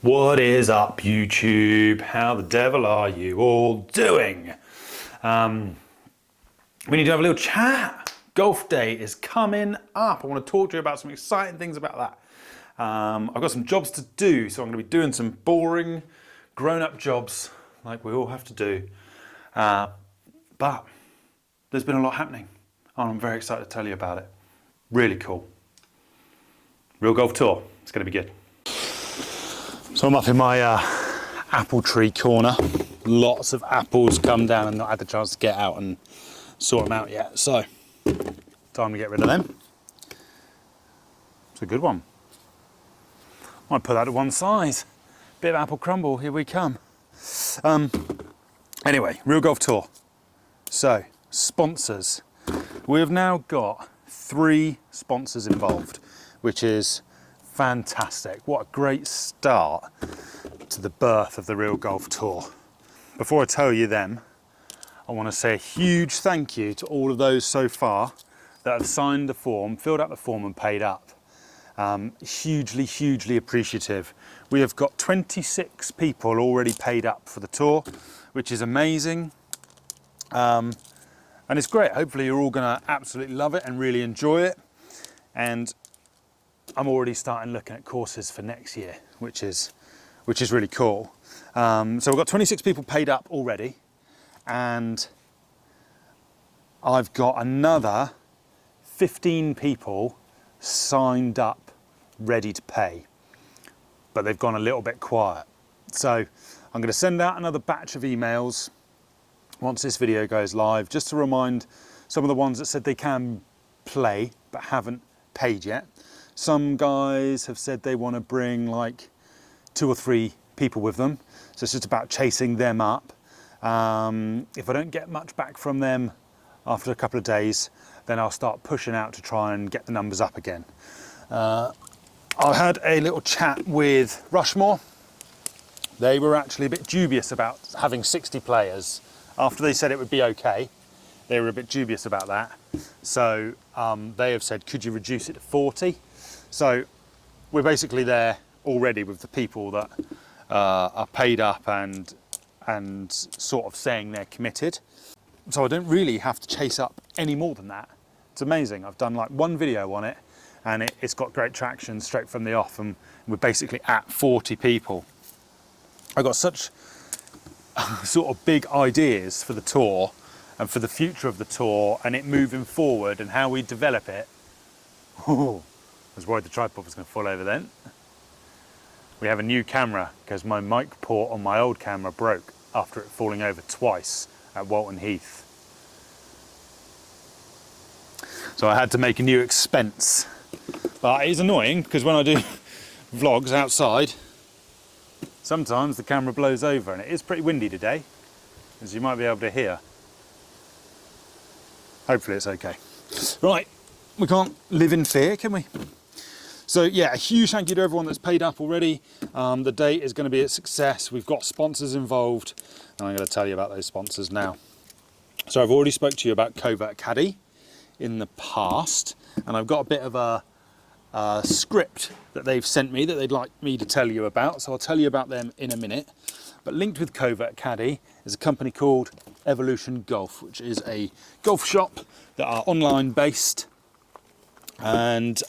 What is up, YouTube? How the devil are you all doing? We need to have a little chat. Golf day is coming up. I want to talk to you about some exciting things about that. I've got some jobs to do, so I'm going to be doing some boring, grown-up jobs like we all have to do. But there's been a lot happening, and I'm very excited to tell you about it. Really cool. RealGolf Tour. It's going to be good. So I'm up in my apple tree corner. Lots of apples come down and not had the chance to get out and sort them out yet. So, time to get rid of them. It's a good one. Might put that to one side. Bit of apple crumble, here we come. Anyway, RealGolf Tour. So, sponsors. We have now got 3 sponsors involved, which is fantastic. What a great start to the birth of the RealGolf Tour. Before I tell you them, I want to say a huge thank you to all of those so far that have signed the form, filled out the form and paid up. Hugely, hugely appreciative. We have got 26 people already paid up for the tour, which is amazing. And it's great. Hopefully you're all going to absolutely love it and really enjoy it. And I'm already starting looking at courses for next year, which is really cool. So we've got 26 people paid up already, and I've got another 15 people signed up, ready to pay, but they've gone a little bit quiet. So I'm going to send out another batch of emails once this video goes live, just to remind some of the ones that said they can play but haven't paid yet. Some guys have said they want to bring like 2 or 3 people with them. So it's just about chasing them up. If I don't get much back from them after a couple of days, then I'll start pushing out to try and get the numbers up again. I had a little chat with Rushmore. They were actually a bit dubious about having 60 players. After they said it would be okay, they were a bit dubious about that. So they have said, could you reduce it to 40? So we're basically there already with the people that are paid up and sort of saying they're committed. So I don't really have to chase up any more than that. It's amazing. I've done like 1 video on it, and it's got great traction straight from the off, and we're basically at 40 people. I've got such sort of big ideas for the tour and for the future of the tour and it moving forward and how we develop it. Oh, I was worried the tripod was going to fall over then. We have a new camera because my mic port on my old camera broke after it falling over twice at Walton Heath. So I had to make a new expense. But it is annoying because when I do vlogs outside, sometimes the camera blows over, and it is pretty windy today, as you might be able to hear. Hopefully it's okay. Right, we can't live in fear, can we? So yeah, a huge thank you to everyone that's paid up already. The date is going to be a success. We've got sponsors involved, and I'm going to tell you about those sponsors now. So I've already spoke to you about Covert Caddy in the past, and I've got a bit of a script that they've sent me that they'd like me to tell you about. So I'll tell you about them in a minute. But linked with Covert Caddy is a company called Evolution Golf, which is a golf shop that are online based, and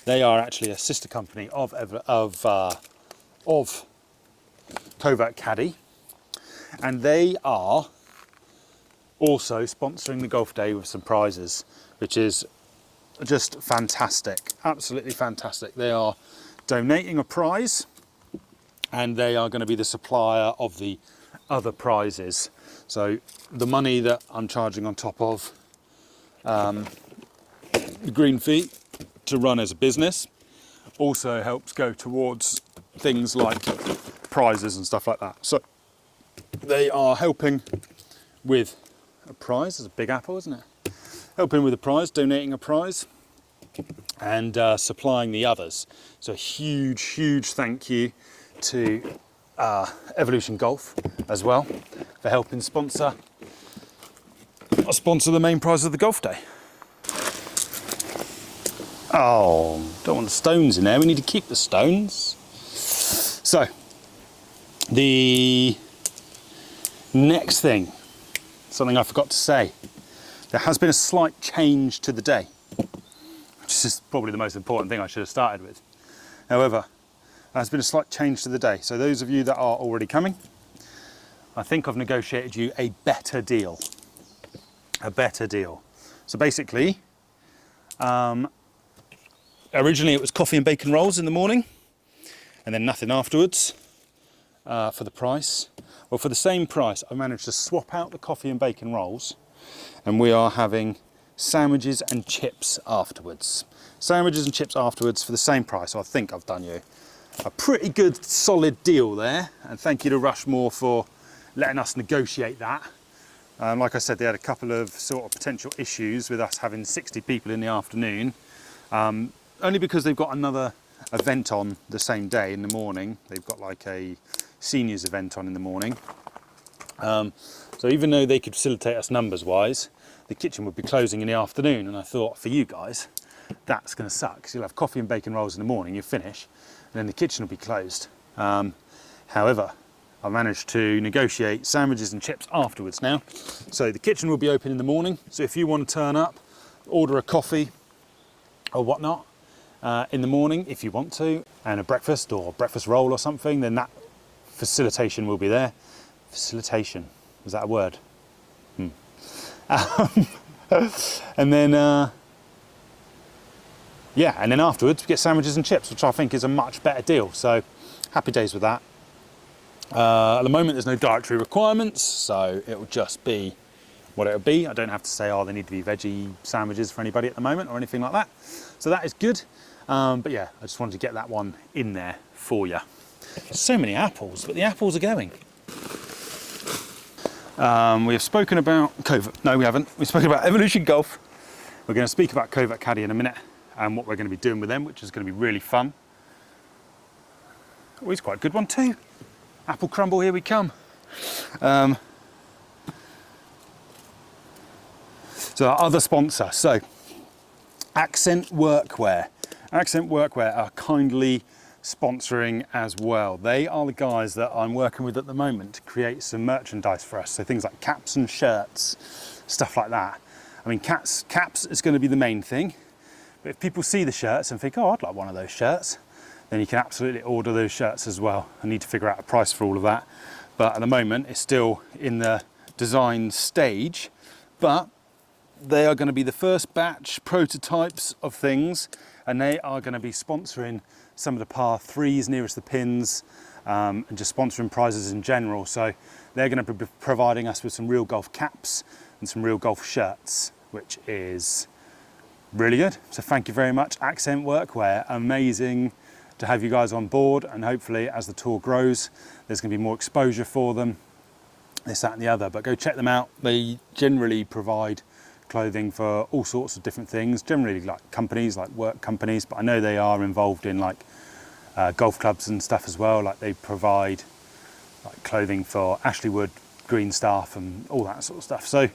they are actually a sister company of Covert Caddy, and they are also sponsoring the golf day with some prizes, which is just fantastic, absolutely fantastic. They are donating a prize, and they are going to be the supplier of the other prizes. So the money that I'm charging on top of the green fee to run as a business also helps go towards things like prizes and stuff like that. So they are helping with a prize. It's a big apple, isn't it? Helping with a prize, donating a prize, and supplying the others. So huge, huge thank you to Evolution Golf as well for helping sponsor the main prize of the golf day. Oh, don't want the stones in there. We need to keep the stones. So the next thing, something I forgot to say, there has been a slight change to the day, which is probably the most important thing I should have started with. However, there has been a slight change to the day. So those of you that are already coming, I think I've negotiated you a better deal. A better deal. So basically, originally it was coffee and bacon rolls in the morning and then nothing afterwards for the price. Well, for the same price, I managed to swap out the coffee and bacon rolls and we are having sandwiches and chips afterwards. Sandwiches and chips afterwards for the same price. So I think I've done you a pretty good solid deal there. And thank you to Rushmore for letting us negotiate that. Like I said, they had a couple of sort of potential issues with us having 60 people in the afternoon. Only because they've got another event on the same day in the morning. They've got like a seniors event on in the morning. So even though they could facilitate us numbers wise, the kitchen would be closing in the afternoon. And I thought, for you guys, that's going to suck. Because you'll have coffee and bacon rolls in the morning, you finish, and then the kitchen will be closed. However, I managed to negotiate sandwiches and chips afterwards now. So the kitchen will be open in the morning. So if you want to turn up, order a coffee or whatnot in the morning, if you want to, and a breakfast or a breakfast roll or something, then that facilitation will be there. Facilitation, is that a word? And then, yeah, and then afterwards we get sandwiches and chips, which I think is a much better deal. So happy days with that. At the moment, there's no dietary requirements, so it will just be what it will be. I don't have to say, oh, they need to be veggie sandwiches for anybody at the moment or anything like that. So that is good. But yeah, I just wanted to get that one in there for you. So many apples, but the apples are going. We have spoken about Covert. No, we haven't. We've spoken about Evolution Golf. We're going to speak about Covert Caddy in a minute and what we're going to be doing with them, which is going to be really fun. Oh, he's quite a good one too. Apple crumble, here we come. So our other sponsor, so Accent Workwear. Accent Workwear are kindly sponsoring as well. They are the guys that I'm working with at the moment to create some merchandise for us. So things like caps and shirts, stuff like that. I mean, caps is going to be the main thing. But if people see the shirts and think, oh, I'd like one of those shirts, then you can absolutely order those shirts as well. I need to figure out a price for all of that. But at the moment, it's still in the design stage. But they are going to be the first batch prototypes of things, and they are going to be sponsoring some of the par 3s nearest the pins, and just sponsoring prizes in general. So they're going to be providing us with some Real Golf caps and some Real Golf shirts, which is really good. So thank you very much, Accent Workwear. Amazing to have you guys on board, and hopefully as the tour grows, there's going to be more exposure for them, this, that and the other. But go check them out. They generally provide clothing for all sorts of different things, generally like companies, like work companies, but I know they are involved in like golf clubs and stuff as well. Like they provide like clothing for Ashleywood green staff and all that sort of stuff. So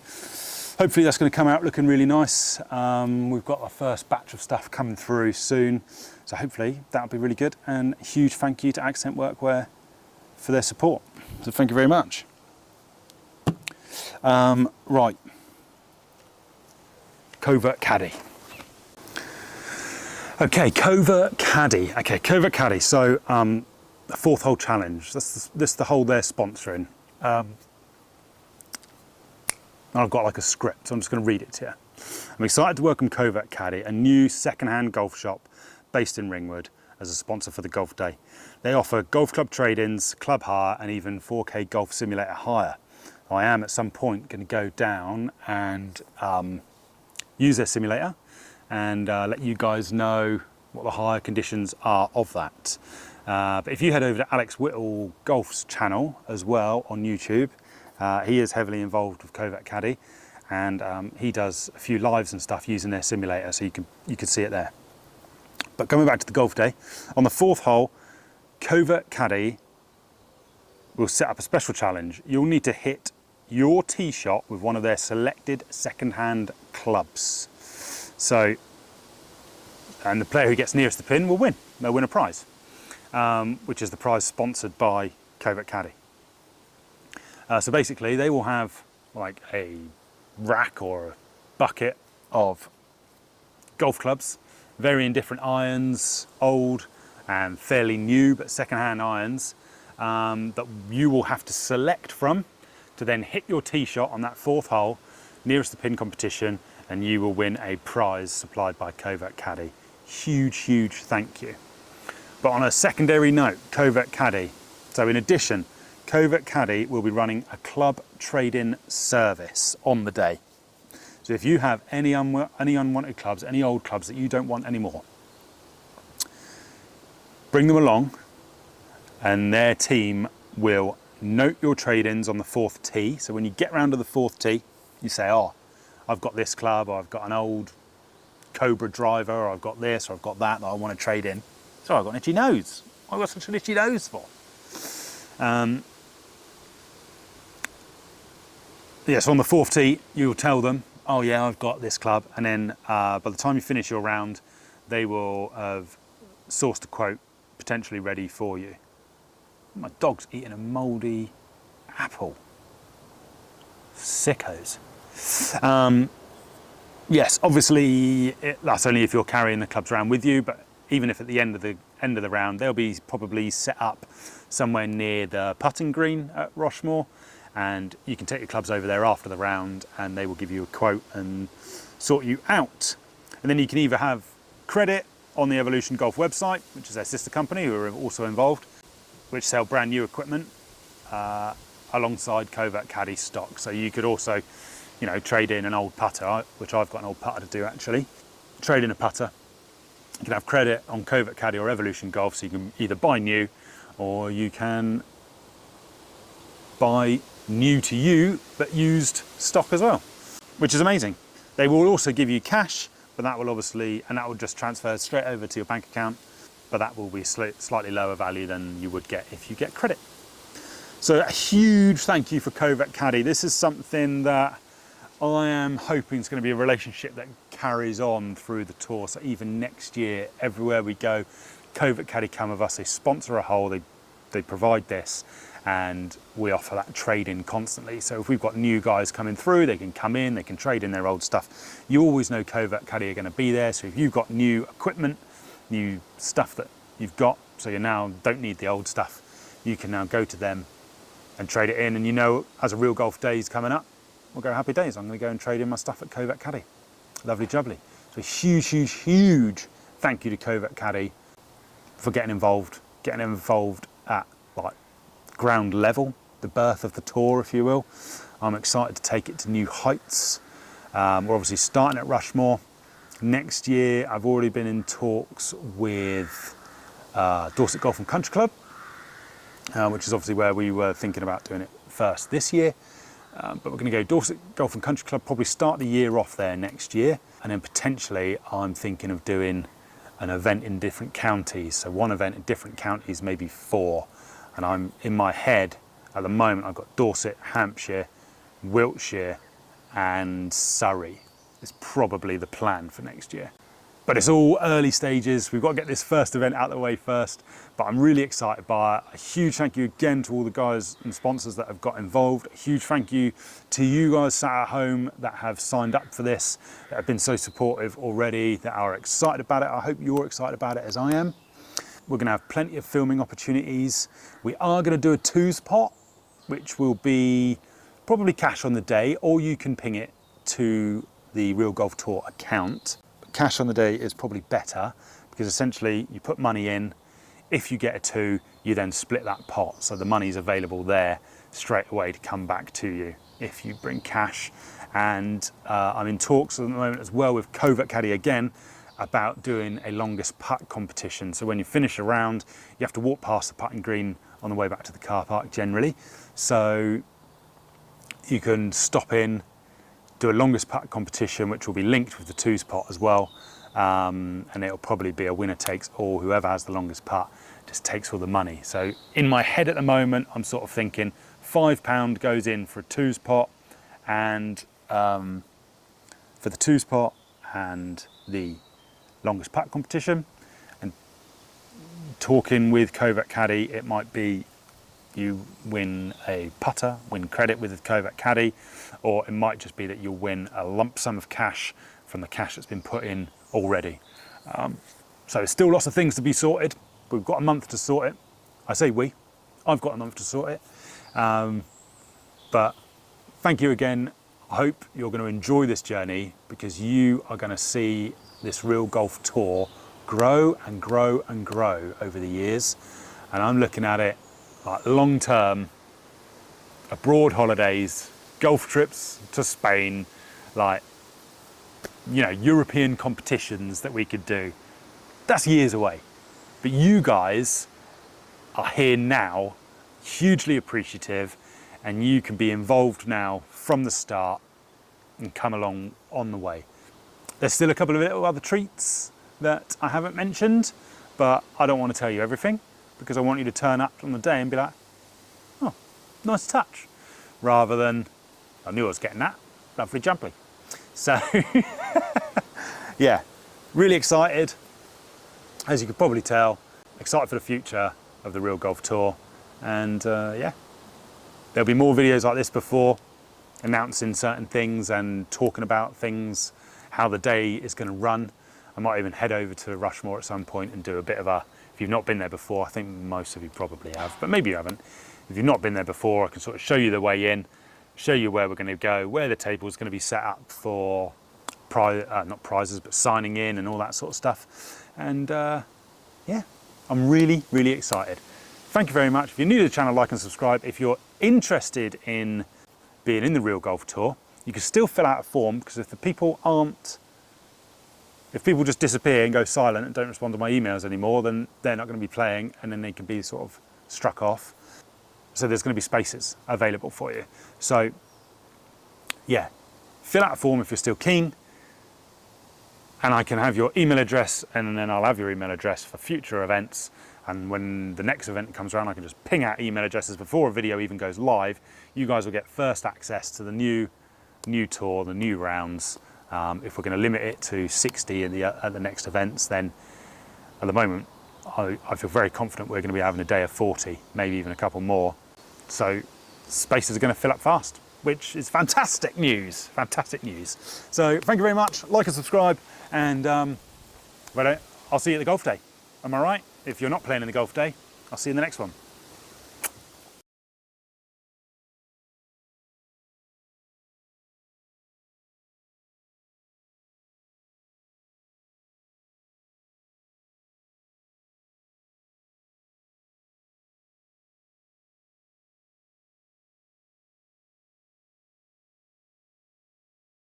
hopefully that's going to come out looking really nice. We've got our first batch of stuff coming through soon, so hopefully that'll be really good. And a huge thank you to Accent Workwear for their support. So thank you very much. Right. Covert Caddy. Okay, Covert Caddy. Okay, Covert Caddy. So, the 4th hole challenge. This is the hole they're sponsoring. I've got like a script, so I'm just going to read it to you. I'm excited to welcome Covert Caddy, a new second-hand golf shop based in Ringwood, as a sponsor for the golf day. They offer golf club trade-ins, club hire, and even 4K golf simulator hire. I am at some point going to go down and use their simulator and let you guys know what the hire conditions are of that. But if you head over to Alex Whittle Golf's channel as well on YouTube, he is heavily involved with Covert Caddy, and he does a few lives and stuff using their simulator, so you can see it there. But coming back to the golf day, on the 4th hole, Covert Caddy will set up a special challenge. You'll need to hit your tee shot with one of their selected second-hand clubs. So, and the player who gets nearest the pin will win. They'll win a prize. which is the prize sponsored by Covert Caddy. So basically they will have like a rack or a bucket of golf clubs, varying different irons, old and fairly new but second-hand irons, that you will have to select from to then hit your tee shot on that 4th hole nearest the pin competition, and you will win a prize supplied by Covert Caddy. Huge, huge thank you. But on a secondary note, Covert Caddy. So in addition, Covert Caddy will be running a club trade-in service on the day. So if you have any unwanted clubs, any old clubs that you don't want anymore, bring them along and their team will note your trade-ins on the 4th tee. So when you get round to the 4th tee, you say, oh, I've got this club, or I've got an old Cobra driver, or I've got this, or I've got that I want to trade in. So I've got an itchy nose. I've got such an itchy nose for. So on the 4th tee, you'll tell them, oh yeah, I've got this club. And then by the time you finish your round, they will have sourced a quote potentially ready for you. My dog's eating a mouldy apple. Sickos. Yes, obviously that's only if you're carrying the clubs around with you, but even if at the end of the round, they'll be probably set up somewhere near the putting green at Rushmore, and you can take your clubs over there after the round and they will give you a quote and sort you out. And then you can either have credit on the Evolution Golf website, which is their sister company who are also involved, which sell brand new equipment alongside Covert Caddy stock. So you could also, trade in an old putter, which I've got an old putter to do actually. Trade in a putter. You can have credit on Covert Caddy or Evolution Golf, so you can either buy new or you can buy new to you but used stock as well, which is amazing. They will also give you cash, but that will just transfer straight over to your bank account, but that will be slightly lower value than you would get if you get credit. So a huge thank you for Covert Caddy. This is something that I am hoping is going to be a relationship that carries on through the tour. So even next year, everywhere we go, Covert Caddy come with us, they sponsor a hole, they provide this, and we offer that trade-in constantly. So if we've got new guys coming through, they can come in, they can trade in their old stuff. You always know Covert Caddy are going to be there. So if you've got new equipment, new stuff that you've got, so you now don't need the old stuff, you can now go to them and trade it in. And as a Real Golf Day is coming up, we'll go happy days. I'm going to go and trade in my stuff at Covert Caddy. Lovely jubbly. So a huge, huge, huge thank you to Covert Caddy for getting involved at like ground level, the birth of the tour, if you will. I'm excited to take it to new heights. We're obviously starting at Rushmore. Next year, I've already been in talks with Dorset Golf and Country Club, which is obviously where we were thinking about doing it first this year. But we're going to go Dorset Golf and Country Club, probably start the year off there next year. And then potentially I'm thinking of doing an event in different counties. So one event in different counties, maybe 4. And I'm in my head at the moment, I've got Dorset, Hampshire, Wiltshire and Surrey. Is probably the plan for next year. But it's all early stages. We've got to get this first event out of the way first, but I'm really excited by it. A huge thank you again to all the guys and sponsors that have got involved. A huge thank you to you guys sat at home that have signed up for this, that have been so supportive already, that are excited about it. I hope you're excited about it as I am. We're going to have plenty of filming opportunities. We are going to do a 2s pot, which will be probably cash on the day, or you can ping it to the Real Golf Tour account. Cash on the day is probably better because essentially you put money in. If you get a 2, you then split that pot. So the money's available there straight away to come back to you if you bring cash. And I'm in talks at the moment as well with Covert Caddy again about doing a longest putt competition. So when you finish a round, you have to walk past the putting green on the way back to the car park generally. So you can stop in, do a longest putt competition, which will be linked with the 2s pot as well. And it'll probably be a winner takes all. Whoever has the longest putt just takes all the money. So in my head at the moment, I'm sort of thinking £5 goes in for a 2s pot, and for the 2s pot and the longest putt competition, and talking with Covert Caddy, it might be you win a putter, win credit with Covert Caddy, or it might just be that you'll win a lump sum of cash from the cash that's been put in already. So there's still lots of things to be sorted. We've got a month to sort it. I say we, I've got a month to sort it. But thank you again. I hope you're going to enjoy this journey, because you are going to see this Real Golf Tour grow and grow and grow over the years. And I'm looking at it like long term, abroad holidays, golf trips to Spain, like, you know, European competitions that we could do. That's years away. But you guys are here now, hugely appreciative, and you can be involved now from the start and come along on the way. There's still a couple of little other treats that I haven't mentioned, but I don't want to tell you everything, because I want you to turn up on the day and be like, oh, nice touch, rather than, I knew I was getting that, lovely jumpy. So, yeah, really excited. As you could probably tell, excited for the future of the Real Golf Tour. And yeah, there'll be more videos like this before, announcing certain things and talking about things, how the day is going to run. I might even head over to Rushmore at some point and do a bit of a, if you've not been there before, I think most of you probably have, but maybe you haven't. If you've not been there before, I can sort of show you the way in, show you where we're going to go, where the table is going to be set up for, not prizes, but signing in and all that sort of stuff. And yeah, I'm really, really excited. Thank you very much. If you're new to the channel, like and subscribe. If you're interested in being in the Real Golf Tour, you can still fill out a form, because if people just disappear and go silent and don't respond to my emails anymore, then they're not going to be playing, and then they can be sort of struck off. So there's going to be spaces available for you. So yeah, fill out a form if you're still keen, and I can have your email address, and then I'll have your email address for future events. And when the next event comes around, I can just ping out email addresses before a video even goes live. You guys will get first access to the new tour, the new rounds. If we're going to limit it to 60 at the next events, then at the moment, I feel very confident we're going to be having a day of 40, maybe even a couple more. So spaces are going to fill up fast, which is fantastic news, fantastic news. So thank you very much, like and subscribe, and I'll see you at the golf day. Am I right? If you're not playing in the golf day, I'll see you in the next one.